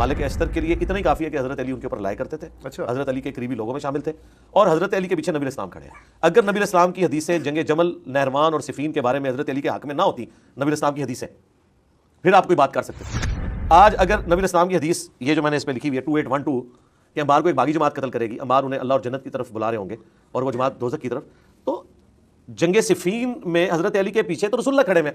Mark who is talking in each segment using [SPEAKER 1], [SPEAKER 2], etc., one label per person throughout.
[SPEAKER 1] مالک اشتر کے لیے اتنا ہی کافی ہے کہ حضرت علی ان کے اوپر لائے کرتے تھے.
[SPEAKER 2] اچھا.
[SPEAKER 1] حضرت علی کے قریبی لوگوں میں شامل تھے اور حضرت علی کے پیچھے نبی اسلام کھڑے ہیں. اگر نبی اسلام کی حدیثیں جنگ جمل، نہروان اور صفین کے بارے میں حضرت علی کے حق میں نہ ہوتی نبی اسلام کی حدیثیں، پھر آپ کوئی بات کر سکتے تھے. آج اگر نبی اسلام کی حدیث یہ جو میں نے اس پہ لکھی ہوئی ہے 2812 کہ عمار کو ایک باغی جماعت قتل کرے گی، عمار انہیں اللہ اور جنت کی طرف بلا رہے ہوں گے اور وہ جماعت دوزخ کی طرف، تو جنگ صفین میں حضرت علی کے پیچھے تو رسول اللہ کھڑے میں.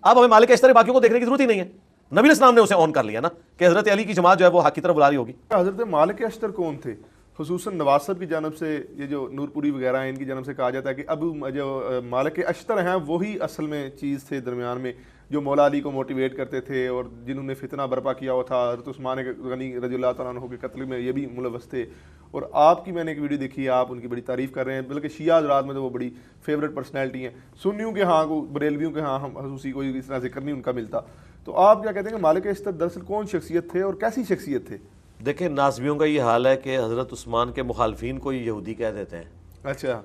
[SPEAKER 1] اب ہمیں مالک اشتر باقیوں کو دیکھنے کی ضرورت ہی نہیں ہے. نبی اسلام نے اسے آن کر لیا نا کہ حضرت علی کی جماعت جو ہے وہ حق کی طرف بلا رہی ہوگی.
[SPEAKER 2] حضرت مالک اشتر کون تھے؟ خصوصاً نواز صاحب کی جانب سے، یہ جو نور پوری وغیرہ ہیں ان کی جانب سے کہا جاتا ہے کہ اب جو مالک اشتر ہیں وہی اصل میں چیز تھے درمیان میں، جو مولا علی کو موٹیویٹ کرتے تھے اور جنہوں نے فتنہ برپا کیا ہوا تھا. حضرت عثمان غنی رضی اللہ تعالیٰ عنہ کے قتل میں یہ بھی ملوث تھے. اور آپ کی میں نے ایک ویڈیو دیکھی ہے، آپ ان کی بڑی تعریف کر رہے ہیں، بلکہ شیعہ حضرات میں تو وہ بڑی فیوریٹ پرسنالٹی ہیں. سنیوں کے ہاں کو، بریلویوں کے ہاں ہم خصوصی کوئی اس طرح ذکر نہیں ان کا ملتا. تو آپ کیا کہتے ہیں کہ مالک اشتر دراصل کون شخصیت تھے اور کیسی شخصیت تھے؟
[SPEAKER 1] دیکھیں ناصبیوں کا یہ حال ہے کہ حضرت عثمان کے مخالفین کو یہ یہودی کہہ دیتے ہیں.
[SPEAKER 2] اچھا.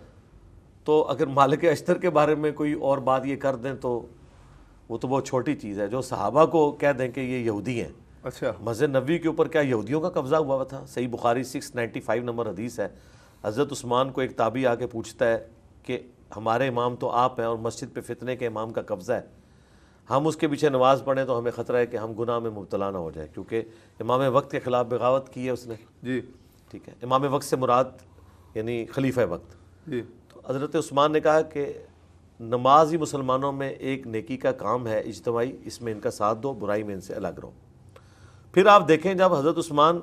[SPEAKER 1] تو اگر مالک اشتر کے بارے میں کوئی اور بات یہ کر دیں تو وہ تو بہت چھوٹی چیز ہے. جو صحابہ کو کہہ دیں کہ یہ یہودی ہیں.
[SPEAKER 2] اچھا.
[SPEAKER 1] مسجد نبوی کے اوپر کیا یہودیوں کا قبضہ ہوا تھا؟ صحیح بخاری 695 نمبر حدیث ہے. حضرت عثمان کو ایک تابعی آ کے پوچھتا ہے کہ ہمارے امام تو آپ ہیں اور مسجد پہ فتنے کے امام کا قبضہ ہے، ہم اس کے پیچھے نماز پڑھیں تو ہمیں خطرہ ہے کہ ہم گناہ میں مبتلا نہ ہو جائے، کیونکہ امام وقت کے خلاف بغاوت کی ہے اس نے.
[SPEAKER 2] جی
[SPEAKER 1] ٹھیک ہے. امام وقت سے مراد یعنی خلیفہ وقت.
[SPEAKER 2] جی.
[SPEAKER 1] تو حضرت عثمان نے کہا کہ نماز ہی مسلمانوں میں ایک نیکی کا کام ہے اجتماعی، اس میں ان کا ساتھ دو، برائی میں ان سے الگ رہو. پھر آپ دیکھیں جب حضرت عثمان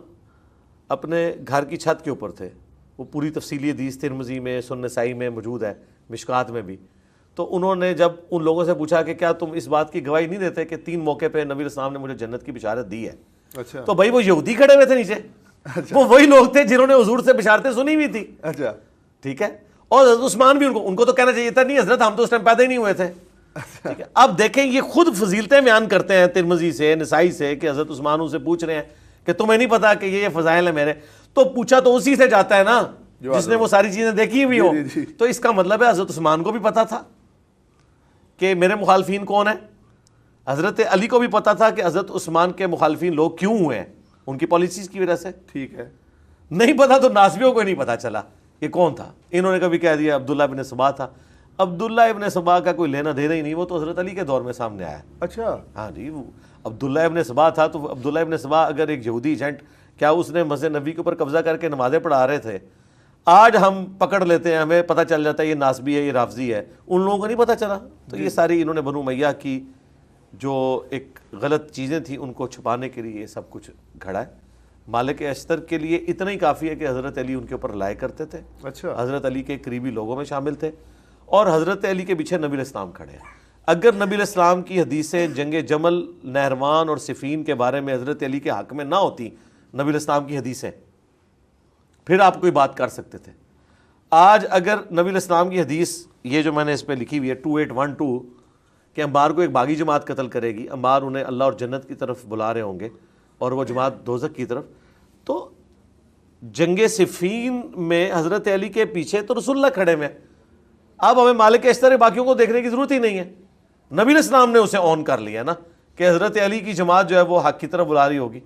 [SPEAKER 1] اپنے گھر کی چھت کے اوپر تھے، وہ پوری تفصیلی حدیث ترمذی میں، سنن نسائی میں موجود ہے، مشکات میں بھی. تو انہوں نے جب ان لوگوں سے پوچھا کہ کیا تم اس بات کی گواہی نہیں دیتے کہ 3 موقع پہ نبی اسلام نے مجھے جنت کی بشارت دی ہے؟
[SPEAKER 2] اچھا.
[SPEAKER 1] تو بھائی وہ یہودی کھڑے ہوئے تھے نیچے. وہ وہی لوگ تھے جنہوں نے حضور سے بشارتیں سنی ہوئی تھی.
[SPEAKER 2] اچھا.
[SPEAKER 1] ٹھیک ہے. اور حضرت عثمان بھی ان کو تو کہنا چاہیے تھا نہیں حضرت ہم تو اس ٹائم پیدا ہی نہیں ہوئے تھے. ٹھیک ہے. اب دیکھیں یہ خود فضیلتیں بیان کرتے ہیں ترمذی سے، نسائی سے، کہ حضرت عثمان ان سے پوچھ رہے ہیں کہ تمہیں نہیں پتا کہ یہ فضائل ہیں میرے؟ تو پوچھا تو اسی سے جاتا ہے نا جس نے وہ ساری چیزیں دیکھی ہوئی ہو. تو اس کا مطلب ہے حضرت عثمان کو بھی پتا تھا کہ میرے مخالفین کون ہیں. حضرت علی کو بھی پتا تھا کہ حضرت عثمان کے مخالفین لوگ کیوں ہوئے ہیں، ان کی پالیسیز کی وجہ سے.
[SPEAKER 2] ٹھیک ہے.
[SPEAKER 1] نہیں پتا تو ناصبیوں کو نہیں پتا چلا کہ کون تھا. انہوں نے کبھی کہہ دیا عبداللہ ابن سبا تھا. عبداللہ ابن سبا کا کوئی لینا دینا ہی نہیں، وہ تو حضرت علی کے دور میں سامنے آیا.
[SPEAKER 2] اچھا.
[SPEAKER 1] ہاں جی. وہ عبداللہ ابن سبا تھا تو عبداللہ ابن سبا اگر ایک یہودی ایجنٹ، کیا اس نے مسجد نبوی کے اوپر قبضہ کر کے نمازیں پڑھا رہے تھے؟ آج ہم پکڑ لیتے ہیں، ہمیں پتہ چل جاتا ہے یہ ناصبی ہے، یہ رافضی ہے. ان لوگوں کو نہیں پتہ چلا. تو یہ ساری انہوں نے بنو امیہ کی جو ایک غلط چیزیں تھیں ان کو چھپانے کے لیے یہ سب کچھ گھڑا ہے. مالک اشتر کے لیے اتنا ہی کافی ہے کہ حضرت علی ان کے اوپر لائے کرتے تھے.
[SPEAKER 2] اچھا.
[SPEAKER 1] حضرت علی کے قریبی لوگوں میں شامل تھے اور حضرت علی کے پیچھے نبی اسلام کھڑے ہیں. اگر نبی اسلام کی حدیثیں جنگ جمل، نہروان اور صفین کے بارے میں حضرت علی کے حق میں نہ ہوتی نبی اسلام کی حدیثیں، پھر آپ کوئی بات کر سکتے تھے. آج اگر نبی اسلام کی حدیث یہ جو میں نے اس پہ لکھی ہوئی ہے 2812 کہ عمار کو ایک باغی جماعت قتل کرے گی، عمار انہیں اللہ اور جنت کی طرف بلا رہے ہوں گے اور وہ جماعت دوزخ کی طرف، تو جنگ صفین میں حضرت علی کے پیچھے تو رسول اللہ کھڑے میں. اب ہمیں مالک اشتر باقیوں کو دیکھنے کی ضرورت ہی نہیں ہے. نبی اسلام نے اسے آن کر لیا نا کہ حضرت علی کی جماعت جو ہے وہ حق کی طرف بلا رہی ہوگی.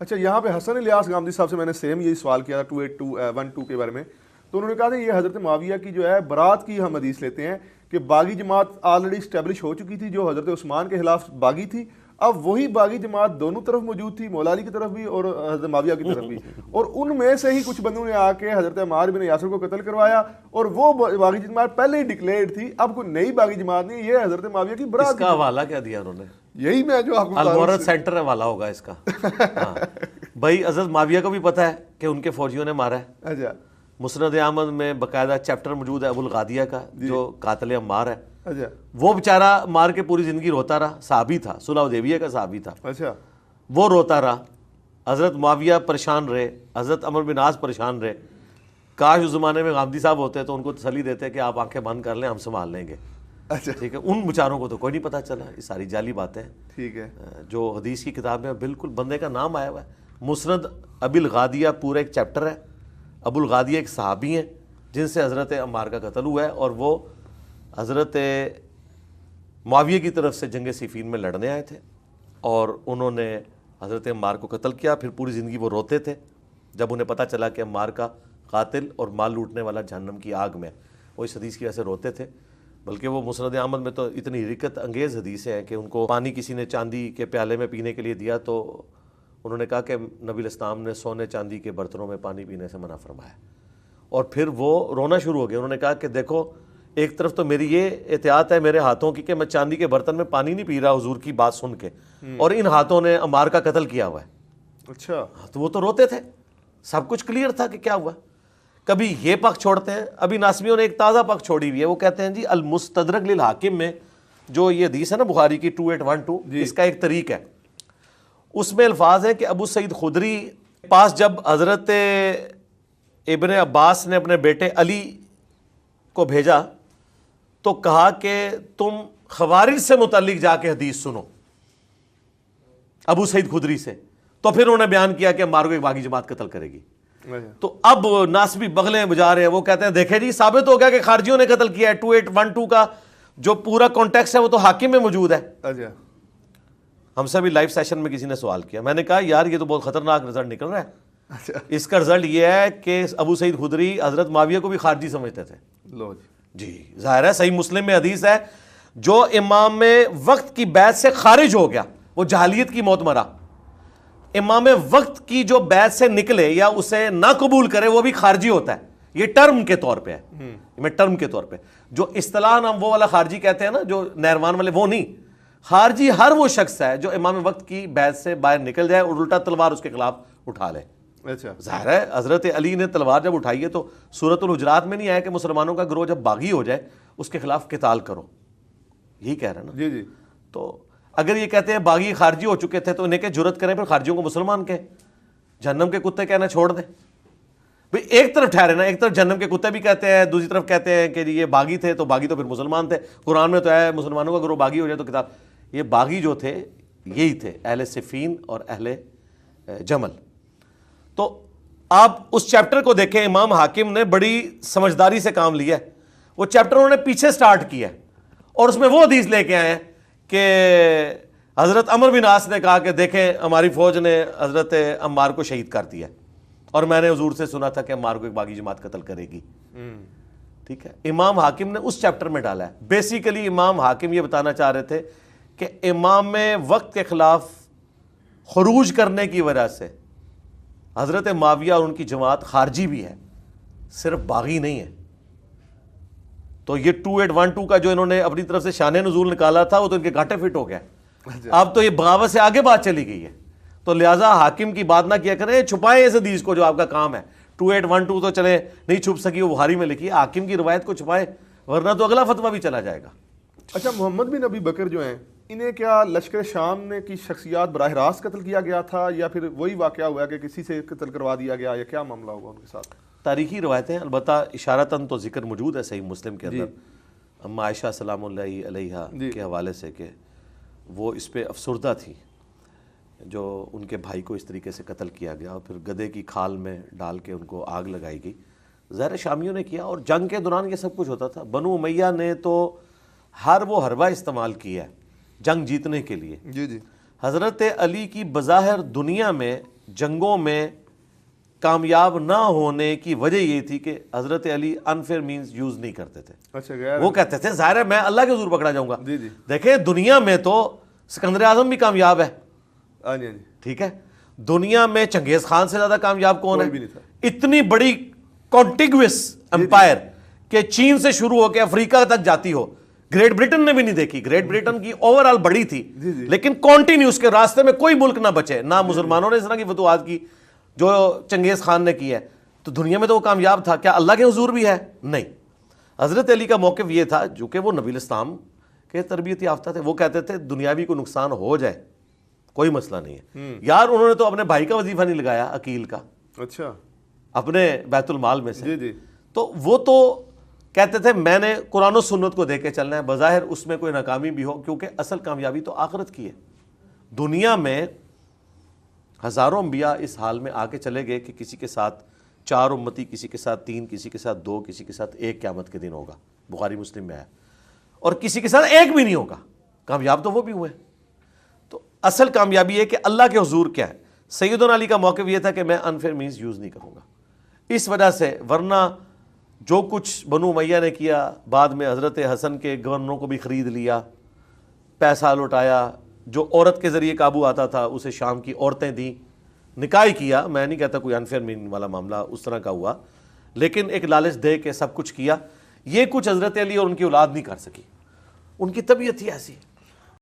[SPEAKER 2] اچھا. یہاں پہ حسن الیاس گامدی صاحب سے میں نے سیم یہی سوال کیا تھا 2812 کے بارے میں. تو انہوں نے کہا تھا یہ حضرت معاویہ کی جو ہے برات کی ہم حدیث لیتے ہیں کہ باغی جماعت آلریڈی اسٹیبلش ہو چکی تھی جو حضرت عثمان کے خلاف باغی تھی. اب وہی باغی جماعت دونوں طرف موجود تھی، مولا علی کی طرف بھی اور حضرت معاویہ کی طرف بھی، اور ان میں سے ہی کچھ بندوں نے آ کے حضرت عمار بن یاسر کو قتل کروایا اور وہ باغی جماعت پہلے ہی ڈکلیئرڈ تھی. اب کوئی نئی باغی جماعت نہیں، یہ حضرت معاویہ کی برات.
[SPEAKER 1] اس کا حوالہ کیا دیا انہوں نے؟
[SPEAKER 2] یہی میں جو آپ کو
[SPEAKER 1] المورد سینٹر حوالہ ہوگا اس کا. ہاں بھائی حضرت معاویہ کو بھی پتہ ہے کہ ان کے فوجیوں نے مارا ہے.
[SPEAKER 2] اچھا.
[SPEAKER 1] مسند احمد میں باقاعدہ چیپٹر موجود ہے ابو الغادیہ کا جو قاتل عمار ہے.
[SPEAKER 2] اچھا.
[SPEAKER 1] وہ بیچارہ مار کے پوری زندگی روتا رہا، صحابی تھا، صلح حدیبیہ کا صحابی تھا.
[SPEAKER 2] اچھا.
[SPEAKER 1] وہ روتا رہا. حضرت معاویہ پریشان رہے، حضرت عمرو بن عاص پریشان رہے. کاش اس زمانے میں غامدی صاحب ہوتے تو ان کو تسلی دیتے کہ آپ آنکھیں بند کر لیں، ہم سنبھال لیں گے.
[SPEAKER 2] اچھا.
[SPEAKER 1] ٹھیک ہے. ان بیچاروں کو تو کوئی نہیں پتہ چلا. یہ ساری جعلی باتیں ہیں.
[SPEAKER 2] ٹھیک ہے.
[SPEAKER 1] جو حدیث کی کتاب میں بالکل بندے کا نام آیا ہوا ہے، مسند ابی الغادیہ پورا ایک چیپٹر ہے. ابو الغادیہ ایک صحابی ہیں جن سے حضرت عمار کا قتل ہوا ہے اور وہ حضرت معاویہ کی طرف سے جنگ صفین میں لڑنے آئے تھے اور انہوں نے حضرت عمار کو قتل کیا. پھر پوری زندگی وہ روتے تھے جب انہیں پتہ چلا کہ عمار کا قاتل اور مال لوٹنے والا جہنم کی آگ میں. وہ اس حدیث کی وجہ سے روتے تھے. بلکہ وہ مسند احمد میں تو اتنی حرکت انگیز حدیثیں ہیں کہ ان کو پانی کسی نے چاندی کے پیالے میں پینے کے لیے دیا تو انہوں نے کہا کہ نبی الاسلام نے سونے چاندی کے برتنوں میں پانی پینے سے منع فرمایا. اور پھر وہ رونا شروع ہو گیا. انہوں نے کہا کہ دیکھو ایک طرف تو میری یہ احتیاط ہے میرے ہاتھوں کی کہ میں چاندی کے برتن میں پانی نہیں پی رہا حضور کی بات سن کے, اور ان ہاتھوں نے عمار کا قتل کیا ہوا ہے.
[SPEAKER 2] اچھا,
[SPEAKER 1] تو وہ تو روتے تھے, سب کچھ کلیئر تھا کہ کیا ہوا. کبھی یہ پک چھوڑتے ہیں. ابھی ناسمیوں نے ایک تازہ پک چھوڑی ہوئی ہے, وہ کہتے ہیں جی المستدرک للحاکم میں جو یہ حدیث ہے نا بخاری کی 2812, اس کا ایک طریق ہے. اس میں الفاظ ہیں کہ ابو سعید خدری پاس جب حضرت ابن عباس نے اپنے بیٹے علی کو بھیجا تو کہا کہ تم خوارج سے متعلق جا کے حدیث سنو ابو سعید خدری سے. تو پھر انہوں نے بیان کیا کہ عمار کو ایک باغی جماعت قتل کرے گی. تو اب ناسبی بغلیں بجا رہے ہیں, وہ کہتے ہیں دیکھیں جی ثابت ہو گیا کہ خارجیوں نے قتل کیا ہے. 2812 کا جو پورا کانٹیکسٹ ہے وہ تو حاکم میں موجود ہے. ہم سے بھی لائیو سیشن میں کسی نے سوال کیا, میں نے کہا یار یہ تو بہت خطرناک رزلٹ نکل رہا ہے. اس کا رزلٹ یہ ہے کہ ابو سعید خدری حضرت معاویہ کو بھی خارجی سمجھتے تھے. جی ظاہر ہے, صحیح مسلم میں حدیث ہے جو امام وقت کی بیعت سے خارج ہو گیا وہ جہالیت کی موت مرا. امام وقت کی جو بیعت سے نکلے یا اسے نہ قبول کرے وہ بھی خارجی ہوتا ہے. یہ ٹرم کے طور پہ ہے, میں ٹرم کے طور پہ جو اصطلاح ہم وہ والا خارجی کہتے ہیں نا جو نہروان والے, وہ نہیں. خارجی ہر وہ شخص ہے جو امام وقت کی بیعت سے باہر نکل جائے اور الٹا تلوار اس کے خلاف اٹھا لے. ظاہر ہے حضرت علی نے تلوار جب اٹھائی ہے تو سورۃ الحجرات میں نہیں آیا کہ مسلمانوں کا گروہ جب باغی ہو جائے اس کے خلاف قتال کرو, یہی کہہ رہے ہیں نا.
[SPEAKER 2] جی جی.
[SPEAKER 1] تو اگر یہ کہتے ہیں باغی خارجی ہو چکے تھے تو انہیں کہ جرت کریں پھر خارجیوں کو مسلمان کہیں, جہنم کے کتے کہنا چھوڑ دیں. بھئی ایک طرف ٹھہرے نا, ایک طرف جہنم کے کتے بھی کہتے ہیں, دوسری طرف کہتے ہیں کہ یہ باغی تھے تو باغی تو پھر مسلمان تھے. قرآن میں تو ہے مسلمانوں کا گروہ باغی ہو جائے تو کتاب. یہ باغی جو تھے یہی تھے اہل صفین اور اہل جمل. تو آپ اس چیپٹر کو دیکھیں, امام حاکم نے بڑی سمجھداری سے کام لیا ہے. وہ چیپٹر انہوں نے پیچھے سٹارٹ کیا ہے اور اس میں وہ حدیث لے کے آئے ہیں کہ حضرت عمر بن عاص نے کہا کہ دیکھیں ہماری فوج نے حضرت عمار کو شہید کر دیا اور میں نے حضور سے سنا تھا کہ عمار کو ایک باغی جماعت قتل کرے گی. ٹھیک ہے, امام حاکم نے اس چیپٹر میں ڈالا ہے. بیسیکلی امام حاکم یہ بتانا چاہ رہے تھے کہ امام وقت کے خلاف خروج کرنے کی وجہ سے حضرت معاویہ اور ان کی جماعت خارجی بھی ہے, صرف باغی نہیں ہے. تو یہ 2812 کا جو انہوں نے اپنی طرف سے شان نزول نکالا تھا وہ تو ان کے گھاٹے فٹ ہو گیا. اب تو یہ بغاوت سے آگے بات چلی گئی ہے, تو لہٰذا حاکم کی بات نہ کیا کریں, چھپائیں اس حدیث کو جو آپ کا کام ہے. 2812 تو چلے نہیں چھپ سکی, وہ بخاری میں لکھی ہے, حاکم کی روایت کو چھپائے ورنہ تو اگلا فتویٰ بھی چلا جائے گا.
[SPEAKER 2] اچھا, محمد بن ابی بکر جو ہیں انہیں کیا لشکر شام نے کی شخصیات براہ راست قتل کیا گیا تھا یا پھر وہی واقعہ ہوا کہ کسی سے قتل کروا دیا گیا, یا کیا معاملہ ہوگا ان کے ساتھ؟
[SPEAKER 1] تاریخی روایتیں البتہ اشارتاً تو ذکر موجود ہے صحیح مسلم کے اندر اما عائشہ سلام اللہ علیہا کے حوالے سے کہ وہ اس پہ افسردہ تھی جو ان کے بھائی کو اس طریقے سے قتل کیا گیا اور پھر گدھے کی کھال میں ڈال کے ان کو آگ لگائی گئی. ظاہر شامیوں نے کیا اور جنگ کے دوران یہ سب کچھ ہوتا تھا. بنو امیہ نے تو ہر وہ حربہ استعمال کیا ہے جنگ جیتنے کے لیے.
[SPEAKER 2] جی جی.
[SPEAKER 1] حضرت علی کی بظاہر دنیا میں جنگوں میں کامیاب نہ ہونے کی وجہ یہ تھی کہ حضرت علی انفیئر مینز یوز نہیں کرتے تھے.
[SPEAKER 2] اچھا,
[SPEAKER 1] وہ کہتے تھے ظاہر ہے میں اللہ کے حضور پکڑا جاؤں گا.
[SPEAKER 2] جی جی.
[SPEAKER 1] دیکھیں دنیا میں تو سکندر اعظم بھی کامیاب ہے, ٹھیک ہے, دنیا میں چنگیز خان سے زیادہ کامیاب کون ہے؟ اتنی بڑی کانٹیگوس امپائر کہ چین سے شروع ہو کے افریقہ تک جاتی ہو, گریٹ برٹن نے بھی نہیں دیکھی. گریٹ برٹن کی اوور آل بڑی تھی لیکن کانٹینیوس کے راستے میں کوئی ملک نہ بچے, نہ مسلمانوں نے اس طرح کی فتوحات کی جو چنگیز خان نے کی ہے. تو دنیا میں تو وہ کامیاب تھا, کیا اللہ کے حضور بھی ہے؟ نہیں. حضرت علی کا موقف یہ تھا جو کہ وہ نبی الاسلام کے تربیت یافتہ تھے, وہ کہتے تھے دنیاوی کو نقصان ہو جائے کوئی مسئلہ نہیں ہے. یار انہوں نے تو اپنے بھائی کا وظیفہ نہیں لگایا عقیل کا,
[SPEAKER 2] اچھا,
[SPEAKER 1] اپنے بیت المال میں سے.
[SPEAKER 2] جی جی.
[SPEAKER 1] تو وہ تو کہتے تھے میں نے قرآن و سنت کو دے کے چلنا ہے, بظاہر اس میں کوئی ناکامی بھی ہو کیونکہ اصل کامیابی تو آخرت کی ہے. دنیا میں ہزاروں انبیاء اس حال میں آ کے چلے گئے کہ کسی کے ساتھ 4 امتی, کسی کے ساتھ 3, کسی کے ساتھ 2, کسی کے ساتھ 1 قیامت کے دن ہوگا, بخاری مسلم میں ہے, اور کسی کے ساتھ 1 بھی نہیں ہوگا. کامیاب تو وہ بھی ہوئے. تو اصل کامیابی ہے کہ اللہ کے حضور کیا ہے. سیدنا علی کا موقف یہ تھا کہ میں انفیئر مینز یوز نہیں کروں گا اس وجہ سے، ورنہ جو کچھ بنو امیہ نے کیا، بعد میں حضرت حسن کے گورنروں کو بھی خرید لیا، پیسہ لوٹایا، جو عورت کے ذریعے قابو آتا تھا اسے شام کی عورتیں دیں، نکاح کیا. میں نہیں کہتا کوئی انفیئر مین والا معاملہ اس طرح کا ہوا، لیکن ایک لالچ دے کے سب کچھ کیا. یہ کچھ حضرت علی اور ان کی اولاد نہیں کر سکی، ان کی طبیعت ہی ایسی ہے.